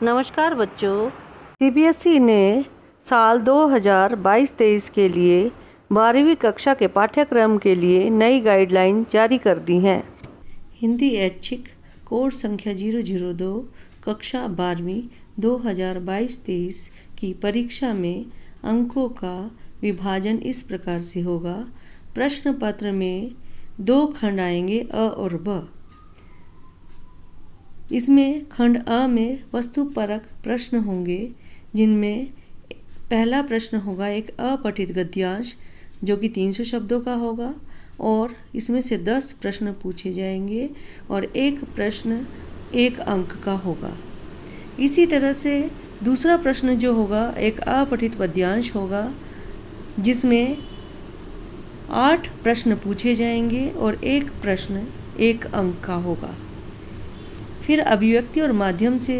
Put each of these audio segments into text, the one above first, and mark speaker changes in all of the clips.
Speaker 1: नमस्कार बच्चों। सीबीएसई ने साल 2022-23 के लिए 12वीं कक्षा के पाठ्यक्रम के लिए नई गाइडलाइन जारी कर दी हैं। हिंदी ऐच्छिक कोर्स संख्या 002 कक्षा 12वीं 2022-23 की परीक्षा में अंकों का विभाजन इस प्रकार से होगा। प्रश्न पत्र में 2 खंड आएंगे, अ और ब। इसमें खंड अ में वस्तुपरक प्रश्न होंगे, जिनमें पहला प्रश्न होगा एक अपठित गद्यांश जो कि 300 शब्दों का होगा और इसमें से 10 प्रश्न पूछे जाएंगे और एक प्रश्न 1 अंक का होगा। इसी तरह से दूसरा प्रश्न जो होगा एक अपठित पद्यांश होगा, जिसमें 8 प्रश्न पूछे जाएंगे और एक प्रश्न 1 अंक का होगा। फिर अभिव्यक्ति और माध्यम से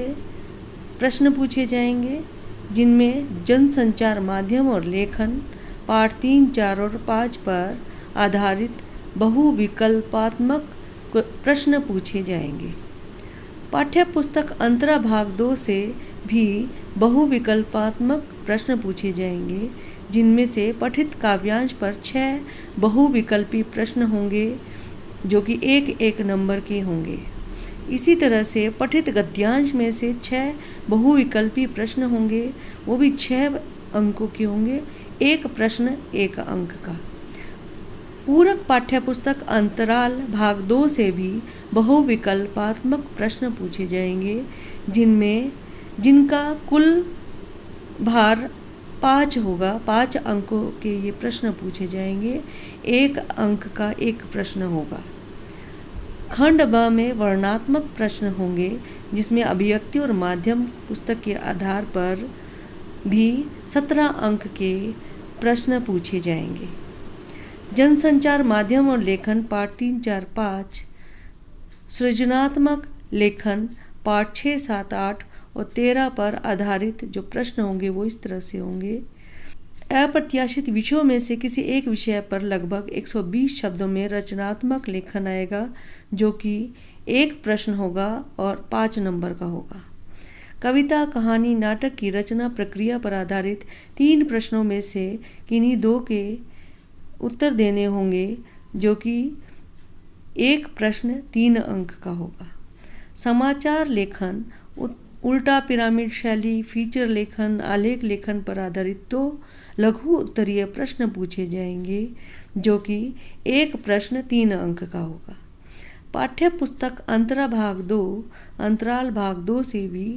Speaker 1: प्रश्न पूछे जाएंगे, जिनमें जनसंचार माध्यम और लेखन पाठ 3, 4 और 5 पर आधारित बहुविकल्पात्मक प्रश्न पूछे जाएंगे। पाठ्य पुस्तक अंतरा भाग 2 से भी बहुविकल्पात्मक प्रश्न पूछे जाएंगे, जिनमें से पठित काव्यांश पर 6 बहुविकल्पी प्रश्न होंगे जो कि 1-1 नंबर के होंगे। इसी तरह से पठित गद्यांश में से 6 बहुविकल्पी प्रश्न होंगे, वो भी 6 अंकों के होंगे, एक प्रश्न 1 अंक का। पूरक पाठ्यपुस्तक अंतराल भाग 2 से भी बहुविकल्पात्मक प्रश्न पूछे जाएंगे, जिनका कुल भार 5 होगा। 5 अंकों के ये प्रश्न पूछे जाएंगे, 1 अंक का एक प्रश्न होगा। खंड ब में वर्णनात्मक प्रश्न होंगे, जिसमें अभिव्यक्ति और माध्यम पुस्तक के आधार पर भी 17 अंक के प्रश्न पूछे जाएंगे। जनसंचार माध्यम और लेखन पाठ 3, 4, 5, सृजनात्मक लेखन पाठ 6, 7, 8 और 13 पर आधारित जो प्रश्न होंगे वो इस तरह से होंगे। अप्रत्याशित विषयों में से किसी एक विषय पर लगभग 120 शब्दों में रचनात्मक लेखन आएगा, जो कि 1 प्रश्न होगा और 5 नंबर का होगा। कविता, कहानी, नाटक की रचना प्रक्रिया पर आधारित 3 प्रश्नों में से किन्हीं 2 के उत्तर देने होंगे, जो कि 1 प्रश्न 3 अंक का होगा। समाचार लेखन, उल्टा पिरामिड शैली, फीचर लेखन, आलेख लेखन पर आधारित 2 लघु उत्तरीय प्रश्न पूछे जाएंगे, जो कि 1 प्रश्न 3 अंक का होगा। पाठ्य पुस्तक अंतराल भाग 2 से भी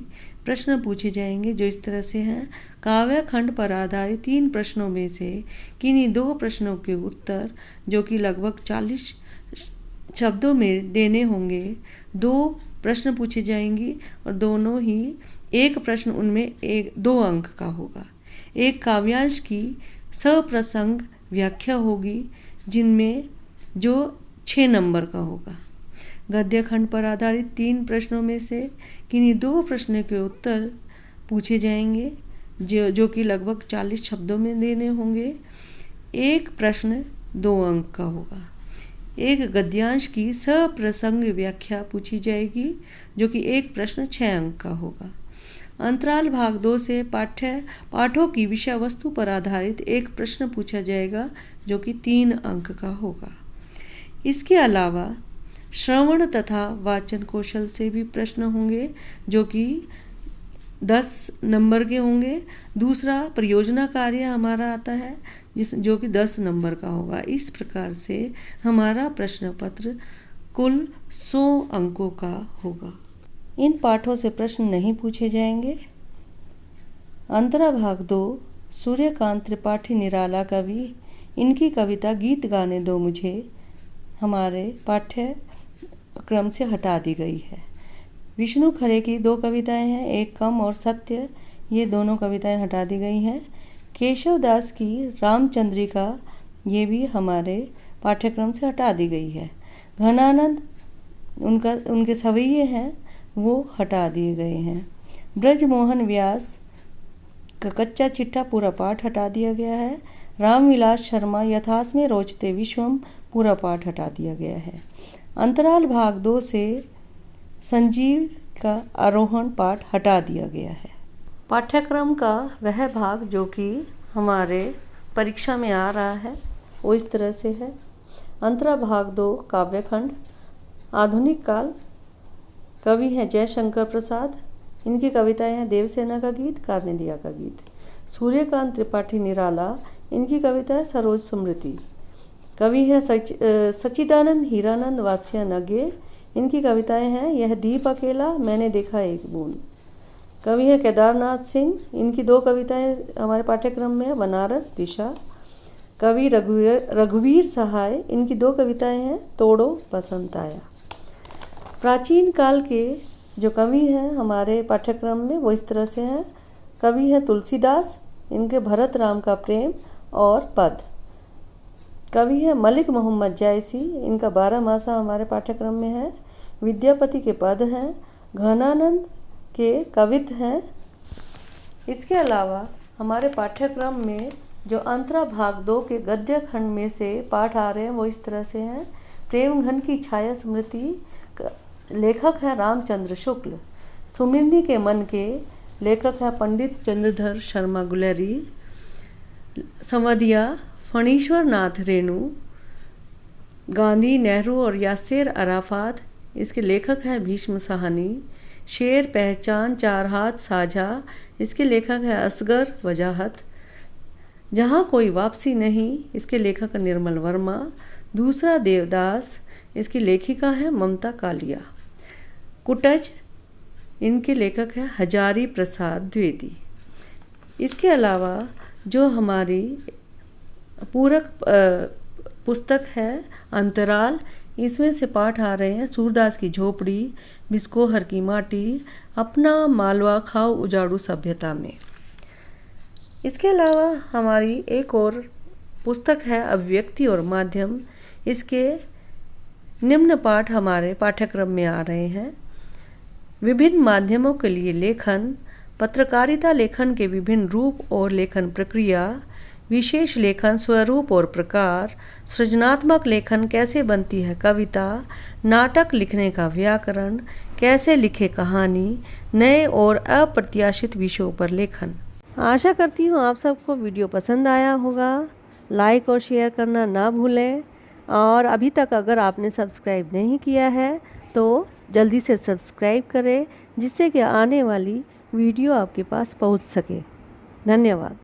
Speaker 1: प्रश्न पूछे जाएंगे, जो इस तरह से हैं। काव्य खंड पर आधारित 3 प्रश्नों में से किन्हीं 2 प्रश्नों के उत्तर, जो कि लगभग 40 शब्दों में देने होंगे, 2 प्रश्न पूछे जाएंगी और दोनों ही 1 प्रश्न उनमें 2 अंक का होगा। एक काव्यांश की सप्रसंग व्याख्या होगी, जिनमें जो 6 नंबर का होगा। गद्य खंड पर आधारित 3 प्रश्नों में से किन्हीं 2 प्रश्नों के उत्तर पूछे जाएंगे, जो कि लगभग 40 शब्दों में देने होंगे। 1 प्रश्न 2 अंक का होगा। एक गद्यांश की सप्रसंग व्याख्या पूछी जाएगी, जो कि 1 प्रश्न 6 अंक का होगा। अंतराल भाग 2 से पाठों की विषय वस्तु पर आधारित 1 प्रश्न पूछा जाएगा, जो कि 3 अंक का होगा। इसके अलावा श्रवण तथा वाचन कौशल से भी प्रश्न होंगे, जो कि 10 नंबर के होंगे। दूसरा परियोजना कार्य हमारा आता है, जो कि 10 नंबर का होगा। इस प्रकार से हमारा प्रश्न पत्र कुल 100 अंकों का होगा। इन पाठों से प्रश्न नहीं पूछे जाएंगे। अंतरा भाग 2 सूर्यकांत त्रिपाठी निराला कवि, इनकी कविता गीत गाने दो मुझे हमारे पाठ्यक्रम से हटा दी गई है। विष्णु खरे की 2 कविताएं हैं, एक कम और सत्य, ये दोनों कविताएं हटा दी गई हैं। केशव दास की रामचंद्रिका, ये भी हमारे पाठ्यक्रम से हटा दी गई है। घनानंद उनके सवैये हैं, वो हटा दिए गए हैं। ब्रजमोहन व्यास का कच्चा चिट्ठा पूरा पाठ हटा दिया गया है। रामविलास शर्मा यथास्मे रोचते विश्वम पूरा पाठ हटा दिया गया है। अंतराल भाग 2 से संजीव का आरोहण पाठ हटा दिया गया है। पाठ्यक्रम का वह भाग जो कि हमारे परीक्षा में आ रहा है वो इस तरह से है। अंतरा भाग 2 काव्यखंड। आधुनिक काल। कवि हैं जयशंकर प्रसाद। इनकी कविताएं हैं देवसेना का गीत, कार्नेलिया का गीत। सूर्यकांत त्रिपाठी निराला। इनकी कविता है सरोज स्मृति। कवि हैं सच्चिदानंद हीरानंद वात्स्यायनज्ञ। इनकी कविताएं हैं यह दीप अकेला, मैंने देखा एक बूंद। कवि हैं केदारनाथ सिंह। इनकी 2 कविताएं हमारे पाठ्यक्रम में है, बनारस, दिशा। कवि रघुवीर सहाय। इनकी 2 कविताएं हैं, तोड़ो बसंत आया। प्राचीन काल के जो कवि हैं हमारे पाठ्यक्रम में वो इस तरह से हैं। कवि हैं तुलसीदास। इनके भरत राम का प्रेम और पद। कवि हैं मलिक मोहम्मद जायसी। इनका 12 मासा हमारे पाठ्यक्रम में है। विद्यापति के पद हैं। घनानंद के कवित्त हैं। इसके अलावा हमारे पाठ्यक्रम में जो अंतरा भाग 2 के गद्य खंड में से पाठ आ रहे हैं वो इस तरह से हैं। प्रेम घन की छाया स्मृति। लेखक हैं रामचंद्र शुक्ल। सुमिरनी के मन के लेखक हैं पंडित चंद्रधर शर्मा गुलेरी। संवदिया फणीश्वर नाथ रेणु। गांधी, नेहरू और यासेर अराफात। इसके लेखक हैं भीष्म साहनी। शेर पहचान, चार हाथ साझा। इसके लेखक हैं असगर वजाहत। जहाँ कोई वापसी नहीं। इसके लेखक निर्मल वर्मा। दूसरा देवदास। इसकी लेखिका है ममता कालिया। कुटज। इनके लेखक हैं हजारी प्रसाद द्विवेदी। इसके अलावा जो हमारी पूरक पुस्तक है अंतराल, इसमें से पाठ आ रहे हैं सूरदास की झोपड़ी, बिस्कोहर की माटी, अपना मालवा खाओ उजाड़ू सभ्यता में। इसके अलावा हमारी एक और पुस्तक है अभिव्यक्ति और माध्यम। इसके निम्न पाठ हमारे पाठ्यक्रम में आ रहे हैं। विभिन्न माध्यमों के लिए लेखन, पत्रकारिता लेखन के विभिन्न रूप और लेखन प्रक्रिया, विशेष लेखन, स्वरूप और प्रकार, सृजनात्मक लेखन, कैसे बनती है कविता, नाटक लिखने का व्याकरण, कैसे लिखे कहानी, नए और अप्रत्याशित विषयों पर लेखन। आशा करती हूँ आप सबको वीडियो पसंद आया होगा। लाइक और शेयर करना ना भूलें और अभी तक अगर आपने सब्सक्राइब नहीं किया है तो जल्दी से सब्सक्राइब करें जिससे कि आने वाली वीडियो आपके पास पहुंच सके। धन्यवाद।